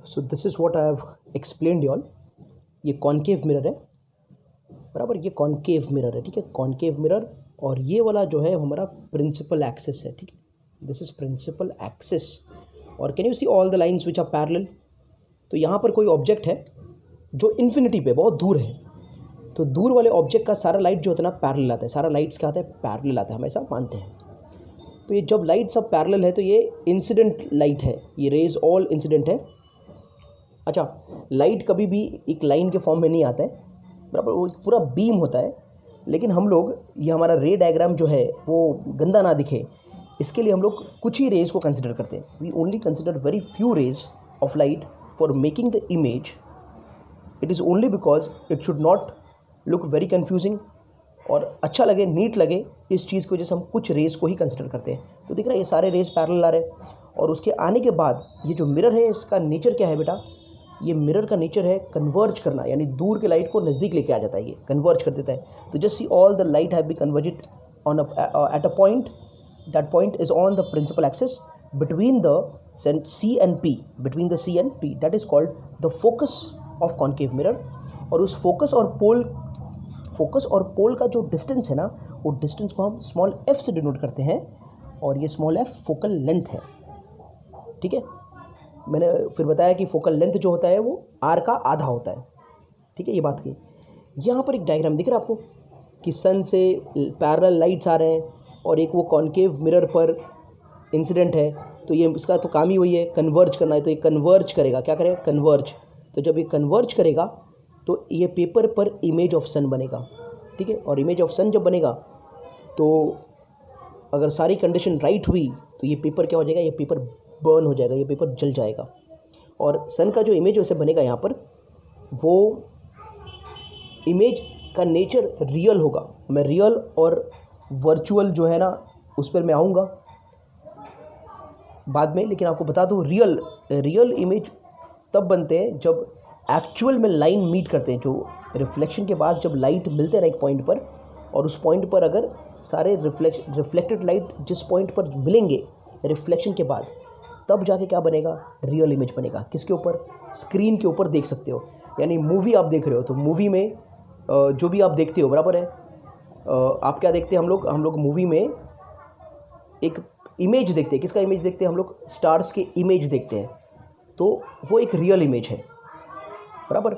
So this is what I have explained all. ये concave mirror है, बराबर, ये कॉनकेव मिरर है, ठीक है, कॉनकेव मिरर। और ये वाला जो है हमारा प्रिंसिपल एक्सिस है, ठीक है, दिस इज प्रिंसिपल एक्सिस। और can you see all the lines which are parallel. तो यहाँ पर कोई ऑब्जेक्ट है जो इन्फिनिटी पे बहुत दूर है, तो दूर वाले ऑब्जेक्ट का सारा लाइट जो होता है ना पैरेलल आता है, सारा लाइट्स क्या आता है, पैरेलल आता है, हम ऐसा मानते हैं। तो ये जब लाइट सब पैरेलल है तो ये इंसिडेंट लाइट है, ये रेज ऑल इंसिडेंट है। अच्छा, लाइट कभी भी एक लाइन के फॉर्म में नहीं आता है, बराबर, वो पूरा बीम होता है। लेकिन हम लोग, ये हमारा रे डायग्राम जो है वो गंदा ना दिखे, इसके लिए हम लोग कुछ ही रेज को कंसिडर करते हैं। We only consider very few rays of light for making the image. It is only because it should not look very confusing और अच्छा लगे, नीट लगे, इस चीज़ की वजह से हम कुछ रेज को ही कंसिडर करते हैं। तो दिख रहा है ये सारे रेज पैरेलल आ रहे हैं। और उसके आने के बाद ये जो मिरर है इसका नेचर क्या है बेटा, ये मिरर का नेचर है कन्वर्ज करना, यानी दूर के लाइट को नज़दीक लेके आ जाता है, ये कन्वर्ज कर देता है। तो just see all the light have be converged on at a point, that point is on the principal axis between the C and P, between the C and P, that is called the focus of concave mirror। और उस focus और पोल का जो distance है ना, वो distance को हम स्मॉल f से डिनोट करते हैं, और ये स्मॉल f फोकल लेंथ है, ठीक है। मैंने फिर बताया कि फोकल लेंथ जो होता है वो r का आधा होता है, ठीक है, ये बात की। यहाँ पर एक डायग्राम दिख रहा है आपको कि सन से पैरेलल लाइट्स आ रहे हैं और एक वो कॉनकेव मिरर पर इंसिडेंट है। तो ये इसका तो काम ही वही है, कन्वर्ज करना है। तो ये कन्वर्ज करेगा, क्या करेगा, कन्वर्ज। तो जब ये कन्वर्ज करेगा तो ये पेपर पर इमेज ऑफ सन बनेगा, ठीक है। और इमेज ऑफ सन जब बनेगा तो अगर सारी कंडीशन राइट हुई तो ये पेपर क्या हो जाएगा, ये पेपर बर्न हो जाएगा, ये पेपर जल जाएगा। और सन का जो इमेज वैसे बनेगा यहाँ पर, वो इमेज का नेचर रियल होगा। मैं रियल और वर्चुअल जो है ना उस पर मैं आऊँगा बाद में, लेकिन आपको बता दूँ रियल इमेज तब बनते हैं जब एक्चुअल में लाइन मीट करते हैं। जो रिफ्लेक्शन के बाद जब लाइट मिलते हैं ना एक पॉइंट पर, और उस पॉइंट पर अगर सारे रिफ्लेक्टेड लाइट जिस पॉइंट पर मिलेंगे रिफ्लेक्शन के बाद, तब जाके क्या बनेगा, रियल इमेज बनेगा। किसके ऊपर, स्क्रीन के ऊपर देख सकते हो। यानी मूवी आप देख रहे हो तो मूवी में जो भी आप देखते हो, बराबर है, आप क्या देखते हैं, हम लोग मूवी में एक इमेज देखते हैं। किसका इमेज देखते हैं हम लोग, स्टार्स के इमेज देखते हैं, तो वो एक रियल इमेज है, बराबर।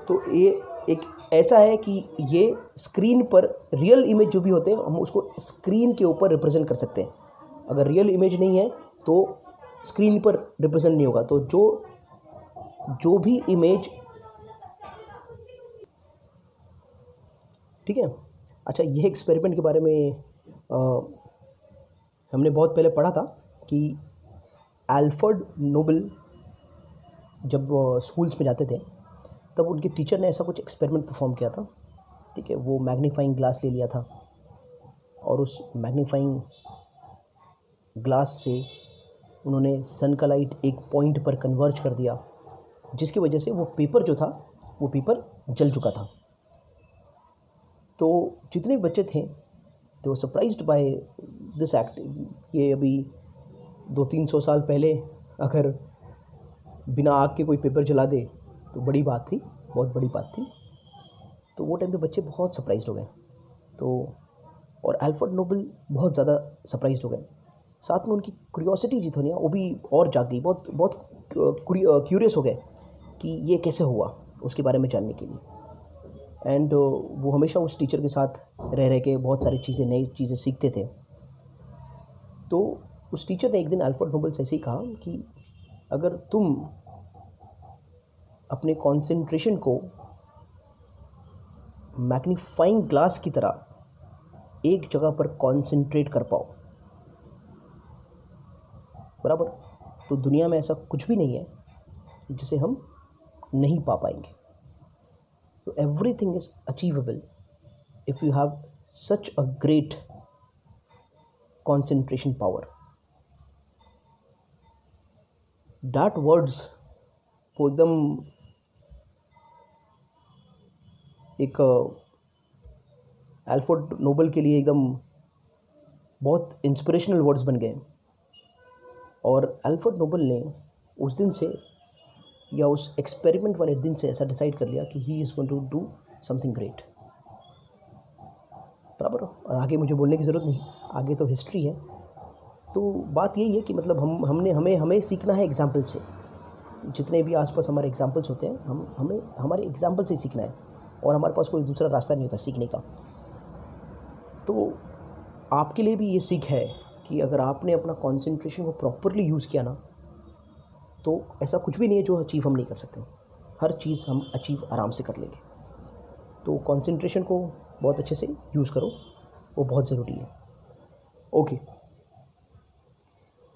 तो ये एक ऐसा है कि ये स्क्रीन पर रियल इमेज जो भी होते हैं हम उसको स्क्रीन के ऊपर रिप्रेजेंट कर सकते हैं। अगर रियल इमेज नहीं है तो स्क्रीन पर रिप्रेजेंट नहीं होगा। तो जो भी इमेज, ठीक है। अच्छा, ये एक्सपेरिमेंट के बारे में हमने बहुत पहले पढ़ा था कि अल्फ्रेड नोबल जब स्कूल्स में जाते थे तब उनके टीचर ने ऐसा कुछ एक्सपेरिमेंट परफॉर्म किया था, ठीक है। वो मैग्नीफाइंग ग्लास ले लिया था और उस मैग्नीफाइंग ग्लास से उन्होंने सन का लाइट एक पॉइंट पर कन्वर्ज कर दिया, जिसकी वजह से वो पेपर जो था वो पेपर जल चुका था। तो जितने बच्चे थे दे वर सरप्राइज्ड बाय दिस एक्ट। ये अभी 200-300 साल पहले अगर बिना आग के कोई पेपर जला दे तो बड़ी बात थी, बहुत बड़ी बात थी। तो वो टाइम पे बच्चे बहुत सरप्राइज्ड हो गए। तो और अल्फ्रेड नोबल बहुत ज़्यादा सरप्राइज्ड हो गए। साथ में उनकी क्यूरियोसिटी जी थी ना वो भी और जाग गई, बहुत क्यूरियस हो गए कि ये कैसे हुआ, उसके बारे में जानने के लिए। एंड वो हमेशा उस टीचर के साथ रह के बहुत सारी चीज़ें, नई चीज़ें सीखते थे। तो उस टीचर ने एक दिन अल्फ्रेड नोबल से ऐसे ही कहा कि अगर तुम अपने कंसंट्रेशन को मैग्नीफाइंग ग्लास की तरह एक जगह पर कंसंट्रेट कर पाओ, बराबर, तो दुनिया में ऐसा कुछ भी नहीं है जिसे हम नहीं पा पाएंगे। तो everything is achievable if you have such a great concentration power. That words को एकदम एक अल्फ्रेड नोबल के लिए एकदम बहुत इंस्पिरेशनल वर्ड्स बन गए। और अल्फ्रेड नोबल ने उस दिन से या उस एक्सपेरिमेंट वाले दिन से ऐसा डिसाइड कर लिया कि he is going to do something great, बराबर। और आगे मुझे बोलने की ज़रूरत नहीं, आगे तो हिस्ट्री है। तो बात यही है कि मतलब हमें सीखना है एग्जाम्पल से। जितने भी आसपास हमारे एग्जाम्पल्स होते हैं, हमें हमारे एग्जाम्पल से सीखना है, और हमारे पास कोई दूसरा रास्ता नहीं होता सीखने का। तो आपके लिए भी ये सीख है कि अगर आपने अपना कंसंट्रेशन को प्रॉपरली यूज़ किया ना, तो ऐसा कुछ भी नहीं है जो अचीव हम नहीं कर सकते। हर चीज़ हम अचीव आराम से कर लेंगे। तो कंसंट्रेशन को बहुत अच्छे से यूज़ करो, वो बहुत ज़रूरी है। ओके,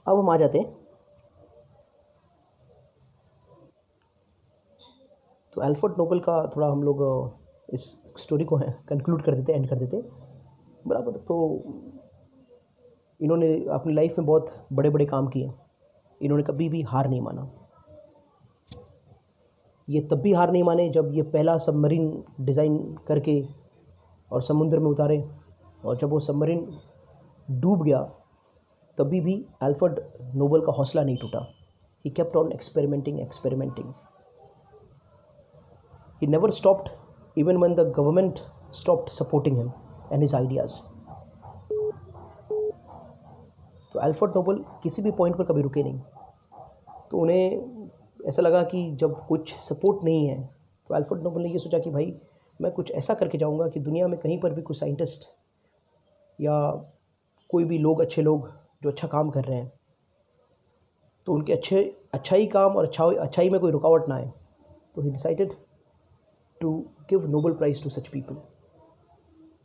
अब हम आ जाते हैं तो अल्फ्रेड नोबेल का थोड़ा हम लोग इस स्टोरी को कंक्लूड कर देते, एंड कर देते, बराबर। तो इन्होंने अपनी लाइफ में बहुत बड़े बड़े काम किए, इन्होंने कभी भी हार नहीं माना। ये तब भी हार नहीं माने जब ये पहला सबमरीन डिज़ाइन करके और समुद्र में उतारे, और जब वो सबमरीन डूब गया तभी भी अल्फ्रेड नोबेल का हौसला नहीं टूटा। He kept on experimenting. He never stopped even when the government stopped supporting him and his ideas. तो अल्फ्रेड नोबेल किसी भी पॉइंट पर कभी रुके नहीं। तो उन्हें ऐसा लगा कि जब कुछ सपोर्ट नहीं है, तो अल्फ्रेड नोबेल ने ये सोचा कि भाई मैं कुछ ऐसा करके जाऊंगा कि दुनिया में कहीं पर भी कुछ साइंटिस्ट या कोई भी लोग, अच्छे लोग जो अच्छा काम कर रहे हैं, तो उनके अच्छाई काम और अच्छाई में कोई रुकावट ना आए। तो he decided to give Nobel prize to such people,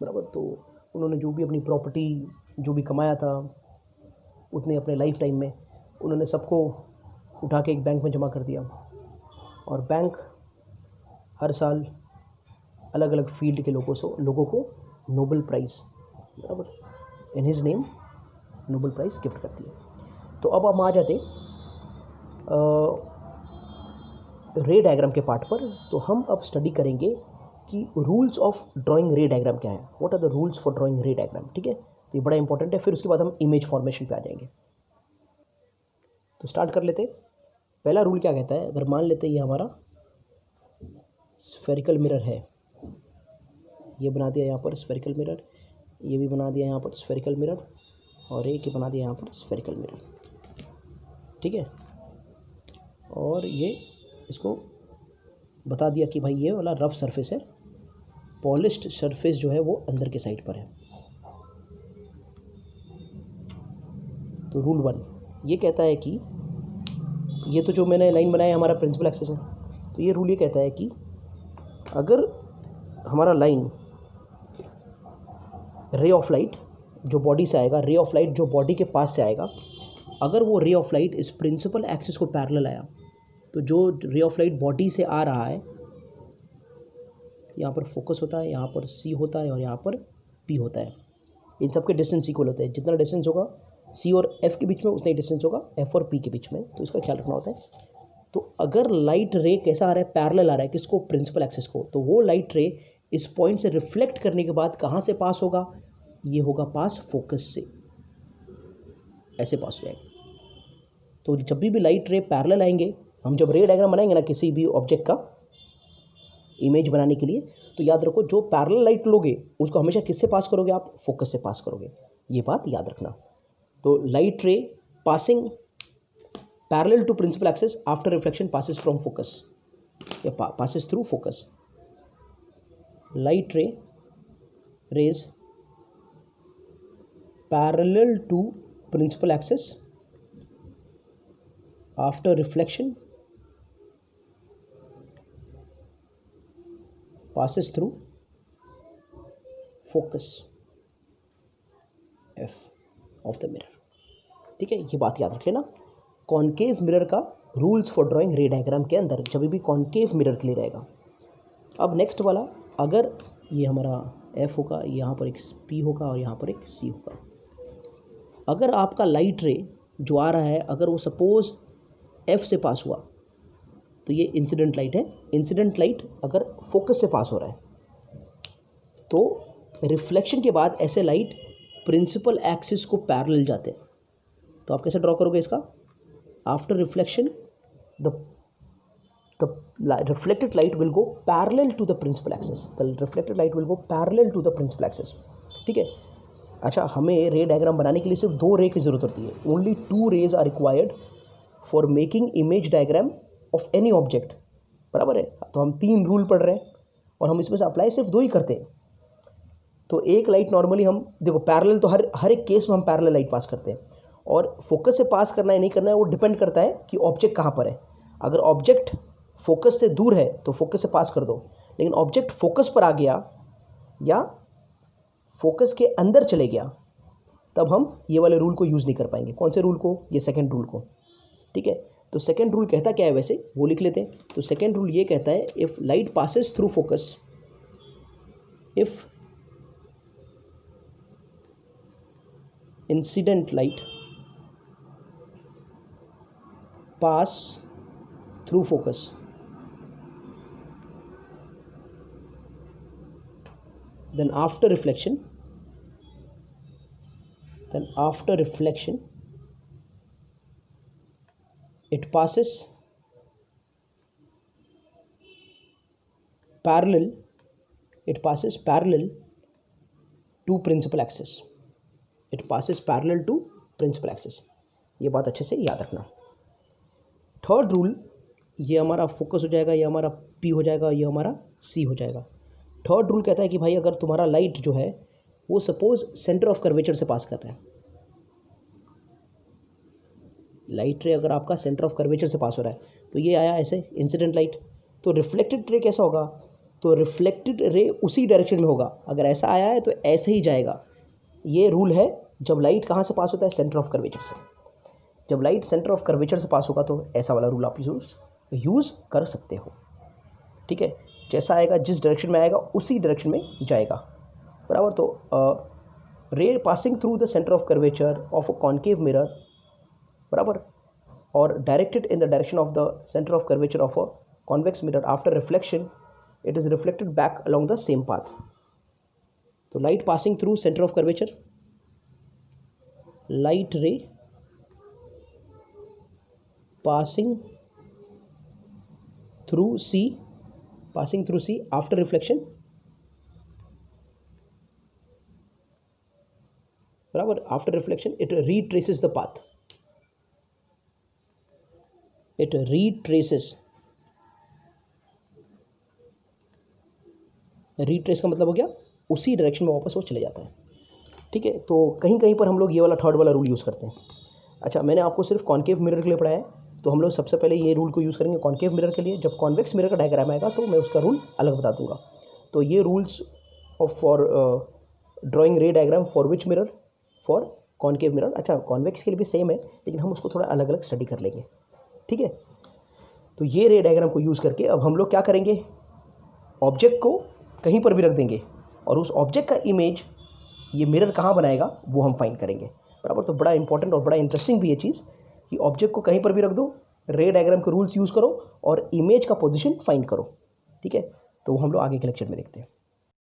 बराबर। तो उन्होंने जो भी अपनी प्रॉपर्टी, जो भी कमाया था, उतने अपने लाइफ टाइम में उन्होंने सबको उठा के एक बैंक में जमा कर दिया, और बैंक हर साल अलग अलग फील्ड के लोगों को नोबेल प्राइज़, बराबर, in his name Nobel prize gift करती है। तो अब हम आ जाते रे डायग्राम के पार्ट पर। तो हम अब स्टडी करेंगे कि rules of drawing ray diagram क्या है, what are the rules for drawing ray diagram, ठीक है। तो ये बड़ा इंपॉर्टेंट है। फिर उसके बाद हम इमेज फॉर्मेशन पे आ जाएंगे। तो स्टार्ट कर लेते। पहला रूल क्या कहता है, अगर मान लेते ये हमारा स्फेरिकल मिरर है, ये बना दिया यहाँ पर स्फेरिकल मिरर, ये भी बना दिया यहाँ पर स्फेरिकल मिरर, और एक बना दिया यहाँ पर स्फेरिकल मिरर, ठीक है। और ये इसको बता दिया कि भाई ये वाला रफ सरफेस है, पॉलिश्ड सरफेस जो है वो अंदर के साइड पर है। तो रूल 1 ये कहता है कि ये तो जो मैंने लाइन बनाया हमारा प्रिंसिपल एक्सिस है। तो ये रूल ये कहता है कि अगर हमारा लाइन रे ऑफ लाइट जो बॉडी से आएगा, रे ऑफ लाइट जो बॉडी के पास से आएगा, अगर वो रे ऑफ लाइट इस प्रिंसिपल एक्सिस को पैरेलल आया, तो जो रे ऑफ लाइट बॉडी से आ रहा है, यहाँ पर फोकस होता है, यहाँ पर सी होता है और यहाँ पर पी होता है। इन सब के डिस्टेंस इक्वल होते हैं। जितना डिस्टेंस होगा सी और एफ के बीच में, उतना ही डिस्टेंस होगा एफ और पी के बीच में। तो इसका ख्याल रखना होता है। तो अगर लाइट रे कैसा आ रहा है, पैरेलल आ रहा है किसको, प्रिंसिपल एक्सिस को, तो वो लाइट रे इस पॉइंट से रिफ्लेक्ट करने के बाद कहाँ से पास होगा, ये होगा पास फोकस से, ऐसे पास हो जाएगा। तो जब भी लाइट रे पैरेलल आएंगे, हम जब रे डायग्राम बनाएंगे ना किसी भी ऑब्जेक्ट का इमेज बनाने के लिए, तो याद रखो जो पैरेलल लाइट लोगे उसको हमेशा किससे पास करोगे, आप फोकस से पास करोगे। ये बात याद रखना। तो light ray passing parallel to principal axis after reflection passes from focus या passes through focus. Light rays parallel to principal axis after reflection passes through focus F of the mirror. ठीक है, ये बात याद रख लेना। कॉन्केव मिरर का rules for drawing ray diagram के अंदर जब भी कॉन्केव मिरर के लिए रहेगा। अब नेक्स्ट वाला, अगर ये हमारा F होगा, यहाँ पर एक P होगा और यहाँ पर एक C होगा। अगर आपका लाइट रे जो आ रहा है, अगर वो सपोज F से पास हुआ, तो ये इंसिडेंट लाइट है। इंसिडेंट लाइट अगर फोकस से पास हो रहा है, तो रिफ्लेक्शन के बाद ऐसे लाइट प्रिंसिपल एक्सिस को पैरेलल जाते हैं। तो आप कैसे ड्रॉ करोगे इसका, after reflection the the reflected light will go parallel to the principal axis. The reflected light will go parallel to the principal axis. ठीक है. अच्छा, हमें रे डायग्राम बनाने के लिए सिर्फ 2 रे की ज़रूरत होती है. Only 2 rays are required for making image diagram of any object. बराबर है. तो हम 3 रूल पढ़ रहे हैं और हम इसमें से अप्लाई सिर्फ 2 ही करते हैं. तो एक लाइट नॉर्मली हम देखो पैरेलल, तो हर एक केस में हम पैरेलल लाइट पास करते हैं. और फोकस से पास करना है नहीं करना है वो डिपेंड करता है कि ऑब्जेक्ट कहाँ पर है. अगर ऑब्जेक्ट फोकस से दूर है तो फोकस से पास कर दो, लेकिन ऑब्जेक्ट फोकस पर आ गया या फोकस के अंदर चले गया तब हम ये वाले रूल को यूज़ नहीं कर पाएंगे. कौन से रूल को? ये सेकंड रूल को. ठीक है. तो सेकंड रूल कहता क्या है, वैसे वो लिख लेते हैं. तो सेकंड रूल ये कहता है, if light passes through focus, if incident light pass through focus, then after reflection it passes parallel to principal axis. It passes parallel to principal axis. ये बात अच्छे से याद रखना. थर्ड रूल, ये हमारा फोकस हो जाएगा, ये हमारा पी हो जाएगा, ये हमारा सी हो जाएगा. थर्ड रूल कहता है कि भाई अगर तुम्हारा लाइट जो है वो सपोज सेंटर ऑफ कर्वेचर से पास कर रहा है, लाइट रे अगर आपका सेंटर ऑफ कर्वेचर से पास हो रहा है तो ये आया ऐसे इंसिडेंट लाइट. तो रिफ्लेक्टेड रे कैसा होगा? तो रिफ्लेक्टेड रे उसी डायरेक्शन में होगा. अगर ऐसा आया है तो ऐसे ही जाएगा. ये रूल है जब लाइट कहाँ से पास होता है? सेंटर ऑफ कर्वेचर से. जब लाइट सेंटर ऑफ कर्वेचर से पास होगा तो ऐसा वाला रूल आप यूज़ कर सकते हो. ठीक है. जैसा आएगा, जिस डायरेक्शन में आएगा उसी डायरेक्शन में जाएगा. बराबर. तो ray passing through the centre of curvature of a concave mirror, बराबर, और directed in the direction of the centre of curvature of a convex mirror, after reflection it is reflected back along the same path. तो light passing through centre of curvature, light ray passing through C after reflection, बराबर. After reflection it retraces the path. It retraces का मतलब हो गया उसी direction में वापस वो चले जाता है. ठीक है. तो कहीं कहीं पर हम लोग ये वाला थर्ड वाला रूल यूज़ करते हैं. अच्छा, मैंने आपको सिर्फ कॉन्केव मिरर के लिए पढ़ाया है, तो हम लोग सबसे पहले ये रूल को यूज़ करेंगे कॉन्केव मिरर के लिए. जब कॉन्वेक्स मिरर का डायग्राम आएगा तो मैं उसका रूल अलग बता दूंगा. तो ये rules for drawing ray diagram for which mirror? For concave mirror. अच्छा, कॉन्वेक्स के लिए भी सेम है लेकिन हम उसको थोड़ा अलग अलग स्टडी कर लेंगे. ठीक है. तो ये रे डायग्राम को यूज़ करके अब हम लोग क्या करेंगे, ऑब्जेक्ट को कहीं पर भी रख देंगे और उस ऑब्जेक्ट का इमेज ये मिरर कहाँ बनाएगा वो हम फाइंड करेंगे. बराबर. तो बड़ा इंपॉर्टेंट और बड़ा इंटरेस्टिंग भी ये चीज़ कि ऑब्जेक्ट को कहीं पर भी रख दो, रे डायग्राम के रूल्स यूज़ करो और इमेज का पोजीशन फाइंड करो. ठीक है. तो हम लोग आगे के लेक्चर में देखते हैं.